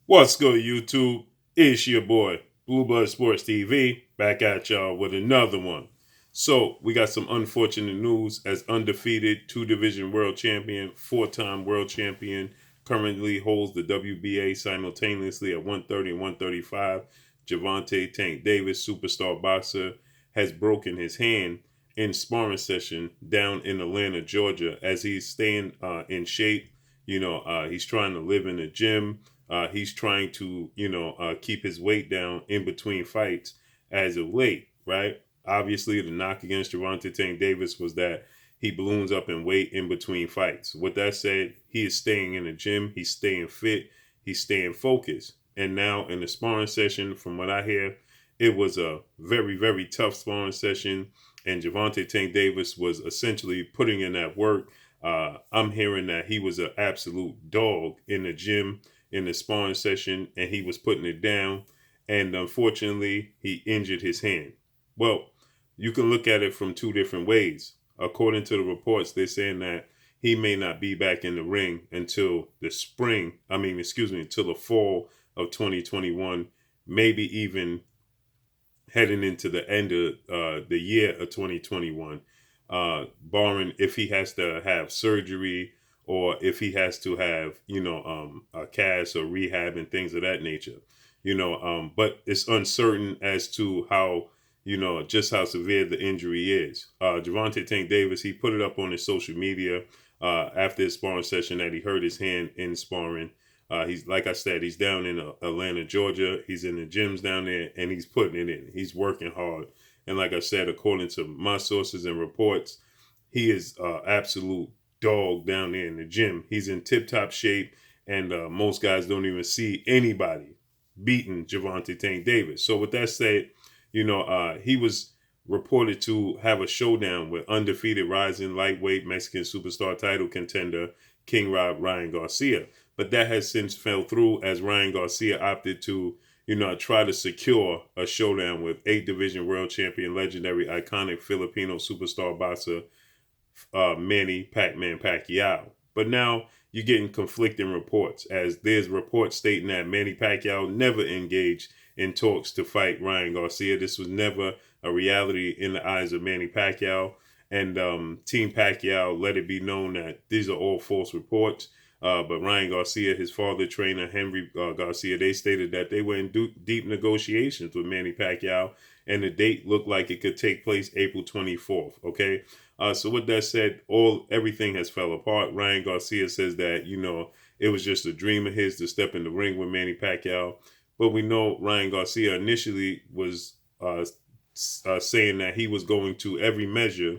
What's good, YouTube? It's your boy, Bluebird Sports TV, back at y'all with another one. So, we got some unfortunate news as undefeated two-division world champion, four-time world champion, currently holds the WBA simultaneously at 130 and 135. Gervonta Tank Davis, superstar boxer, has broken his hand in sparring session down in Atlanta, Georgia, as he's staying in shape. He's trying to live in the gym. He's trying to, keep his weight down in between fights as of late, right? Obviously, the knock against Gervonta Tank Davis was that he balloons up in weight in between fights. With that said, he is staying in the gym. He's staying fit. He's staying focused. And now in the sparring session, from what I hear, it was a very, very tough sparring session. And Gervonta Tank Davis was essentially putting in that work. I'm hearing that he was an absolute dog in the gym in the sparring session, and he was putting it down. And unfortunately, he injured his hand. Well, you can look at it from two different ways. According to the reports, they're saying that he may not be back in the ring until the until the fall of 2021, maybe even heading into the end of the year of 2021, barring if he has to have surgery or if he has to have, a cast or rehab and things of that nature, but it's uncertain as to how, just how severe the injury is. Gervonta Tank Davis, he put it up on his social media after his sparring session that he hurt his hand in sparring. He's, like I said, he's down in Atlanta, Georgia. He's in the gyms down there, and he's putting it in. He's working hard. And like I said, according to my sources and reports, he is absolute dog down there in the gym. He's in tip-top shape, and most guys don't even see anybody beating Gervonta Tank Davis. So with that said, he was reported to have a showdown with undefeated rising lightweight Mexican superstar title contender King Ryan Garcia. But that has since fell through as Ryan Garcia opted to, try to secure a showdown with 8-division world champion, legendary, iconic Filipino superstar boxer Manny Pac-Man Pacquiao. But now you're getting conflicting reports, as there's reports stating that Manny Pacquiao never engaged in talks to fight Ryan Garcia. This was never a reality in the eyes of Manny Pacquiao. And Team Pacquiao let it be known that these are all false reports. But Ryan Garcia, his father trainer, Henry Garcia, they stated that they were in deep negotiations with Manny Pacquiao, and the date looked like it could take place April 24th. Okay. So with that said, everything has fell apart. Ryan Garcia says that, it was just a dream of his to step in the ring with Manny Pacquiao. But we know Ryan Garcia initially was saying that he was going to every measure,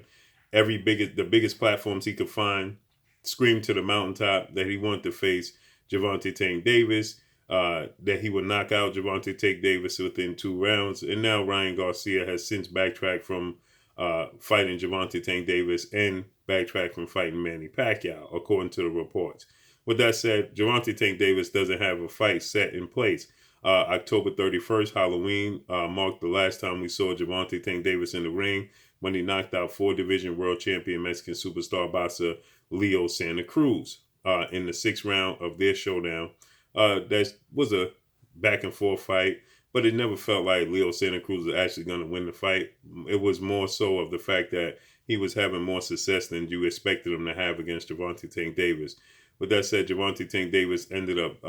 the biggest platforms he could find, scream to the mountaintop that he wanted to face Gervonta Tank Davis, that he would knock out Gervonta Tank Davis within 2 rounds. And now Ryan Garcia has since backtracked from fighting Gervonta Tank Davis and backtracked from fighting Manny Pacquiao, according to the reports. With that said, Gervonta Tank Davis doesn't have a fight set in place. October 31st, Halloween, marked the last time we saw Gervonta Tank Davis in the ring when he knocked out 4-division world champion Mexican superstar boxer Leo Santa Cruz in the 6th round of their showdown. That was a back and forth fight, but it never felt like Leo Santa Cruz was actually going to win the fight. It was more so of the fact that he was having more success than you expected him to have against Gervonta Tank Davis. With that said, Gervonta Tank Davis ended up,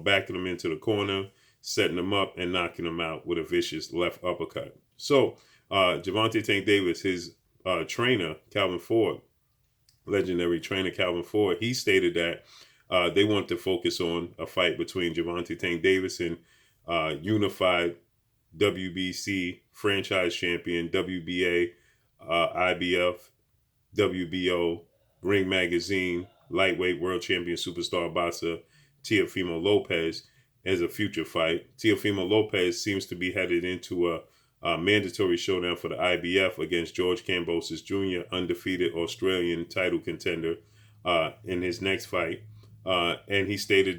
backing him into the corner, setting him up, and knocking him out with a vicious left uppercut. So, Gervonta Tank Davis, his trainer, Calvin Ford, legendary trainer Calvin Ford, he stated that they want to focus on a fight between Gervonta Tank Davis and unified WBC franchise champion, WBA, IBF, WBO, Ring Magazine, lightweight world champion superstar boxer Teofimo Lopez as a future fight. Teofimo Lopez seems to be headed into a mandatory showdown for the IBF against George Kambosos Jr., undefeated Australian title contender, in his next fight. And he stated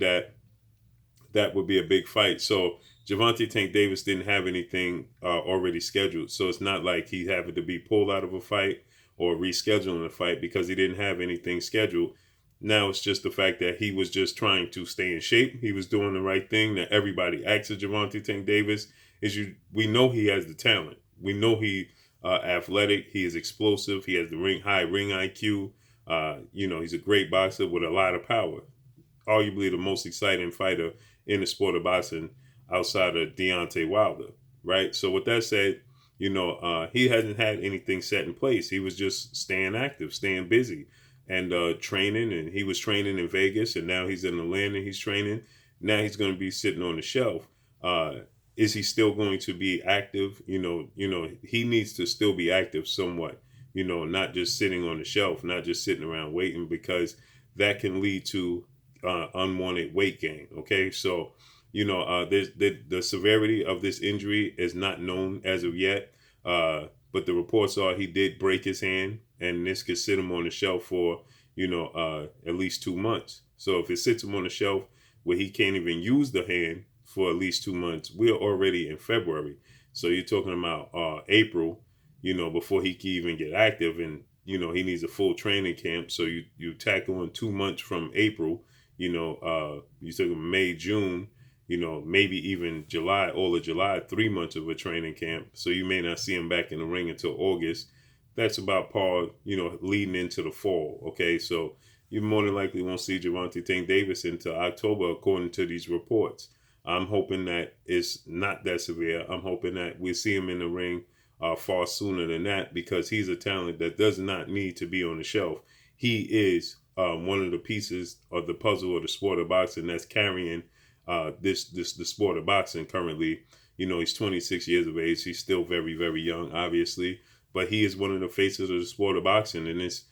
that would be a big fight. So Gervonta Tank Davis didn't have anything already scheduled. So it's not like he having to be pulled out of a fight or rescheduling a fight because he didn't have anything scheduled. Now it's just the fact that he was just trying to stay in shape. He was doing the right thing that everybody asks of Gervonta Tank Davis. We know he has the talent. We know he athletic. He is explosive. He has the high ring IQ. He's a great boxer with a lot of power. Arguably the most exciting fighter in the sport of boxing outside of Deontay Wilder, right? So with that said, he hasn't had anything set in place. He was just staying active, staying busy, and training. And he was training in Vegas, and now he's in Atlanta. He's training. Now he's going to be sitting on the shelf. Is he still going to be active? He needs to still be active somewhat. Not just sitting on the shelf, not just sitting around waiting, because that can lead to unwanted weight gain. Okay, so there's the severity of this injury is not known as of yet, but the reports are he did break his hand, and this could sit him on the shelf for at least 2 months. So if it sits him on the shelf where he can't even use the hand for at least 2 months, we're already in February. So you're talking about April, before he can even get active, and he needs a full training camp. So you tackle in 2 months from April. You took him May, June, maybe even July, all of July, 3 months of a training camp. So you may not see him back in the ring until August. That's about par, leading into the fall. Okay, so you more than likely won't see Gervonta Tank Davis until October, according to these reports. I'm hoping that it's not that severe. I'm hoping that we see him in the ring far sooner than that, because he's a talent that does not need to be on the shelf. He is one of the pieces of the puzzle of the sport of boxing that's carrying the sport of boxing currently. He's 26 years of age. He's still very, very young, obviously, but he is one of the faces of the sport of boxing, and this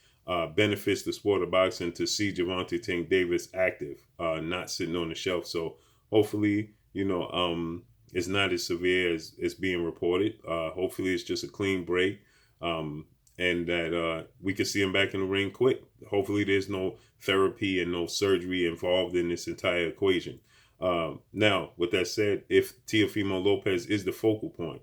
benefits the sport of boxing to see Gervonta Tank Davis active, not sitting on the shelf. So hopefully, it's not as severe as it's being reported. Hopefully it's just a clean break, and that we can see him back in the ring quick. Hopefully there's no therapy and no surgery involved in this entire equation. Now, with that said, if Teofimo Lopez is the focal point,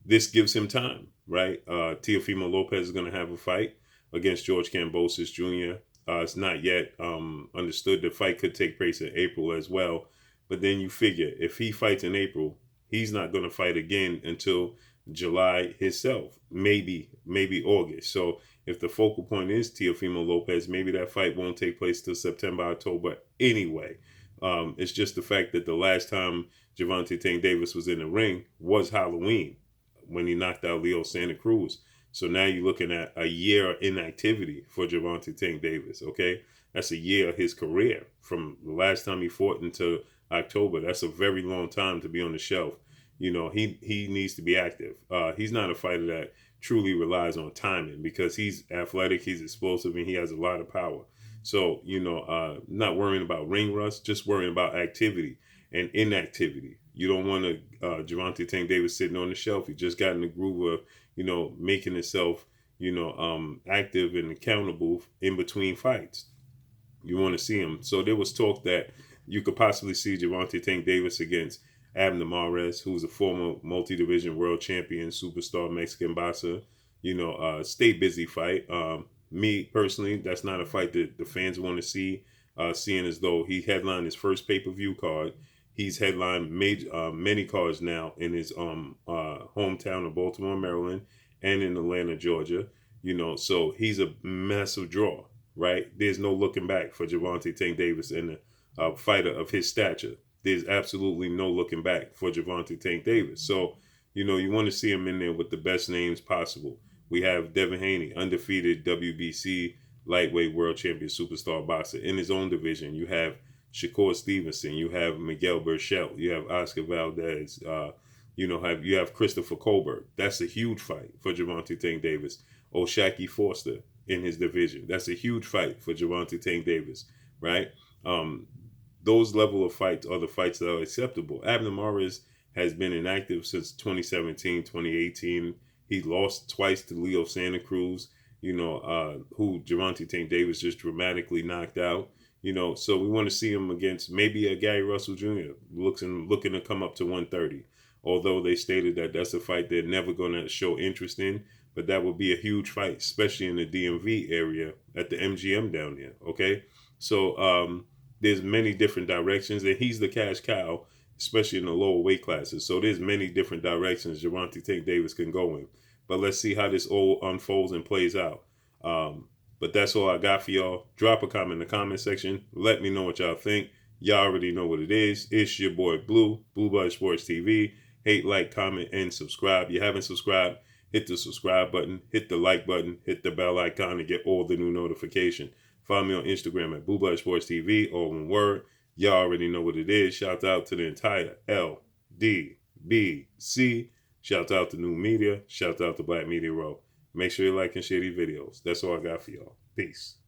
this gives him time, right? Teofimo Lopez is going to have a fight against George Kambosos Jr. It's not yet understood. The fight could take place in April as well. But then you figure, if he fights in April, he's not going to fight again until July himself, maybe August. So if the focal point is Teofimo Lopez, maybe that fight won't take place till September, October anyway. It's just the fact that the last time Gervonta Tank Davis was in the ring was Halloween, when he knocked out Leo Santa Cruz. So now you're looking at a year of inactivity for Gervonta Tank Davis, okay? That's a year of his career from the last time he fought until October. That's a very long time to be on the shelf. He needs to be active. He's not a fighter that truly relies on timing, because he's athletic, he's explosive, and he has a lot of power. So, not worrying about ring rust, just worrying about activity and inactivity. You don't want to Gervonta Tank Davis sitting on the shelf. He just got in the groove of, making himself, active and accountable in between fights. You want to see him. So there was talk that you could possibly see Gervonta Tank Davis against Abner Mares, who's a former multi-division world champion, superstar Mexican boxer. Stay busy fight. Me personally, that's not a fight that the fans want to see, seeing as though he headlined his first pay-per-view card. He's headlined many cards now in his hometown of Baltimore, Maryland, and in Atlanta, Georgia. So he's a massive draw, right? There's no looking back for Gervonta Tank Davis and a fighter of his stature. There's absolutely no looking back for Gervonta Tank Davis. So, you want to see him in there with the best names possible. We have Devin Haney, undefeated WBC lightweight world champion superstar boxer in his own division. You have Shakur Stevenson. You have Miguel Berchelt. You have Oscar Valdez. You have Christopher Colbert. That's a huge fight for Gervonta Tank Davis. O'Shaquie Foster in his division. That's a huge fight for Gervonta Tank Davis, right? Those level of fights are the fights that are acceptable. Abner Mares has been inactive since 2017, 2018. He lost twice to Leo Santa Cruz, who Gervonta Tank Davis just dramatically knocked out. So we want to see him against maybe a Gary Russell Jr. looking to come up to 130. Although they stated that that's a fight they're never going to show interest in, but that would be a huge fight, especially in the DMV area at the MGM down there. Okay, So there's many different directions, and he's the cash cow, especially in the lower weight classes. So there's many different directions Gervonta Tank Davis can go in. But let's see how this all unfolds and plays out. But that's all I got for y'all. Drop a comment in the comment section. Let me know what y'all think. Y'all already know what it is. It's your boy Blue Blood Sports TV. Hate, like, comment, and subscribe. You haven't subscribed, hit the subscribe button, hit the like button, hit the bell icon to get all the new notifications. Follow me on Instagram at Blood Sports TV, all one word. Y'all already know what it is. Shout out to the entire LDBC. Shout out to New Media. Shout out to Black Media Row. Make sure you like and share these videos. That's all I got for y'all. Peace.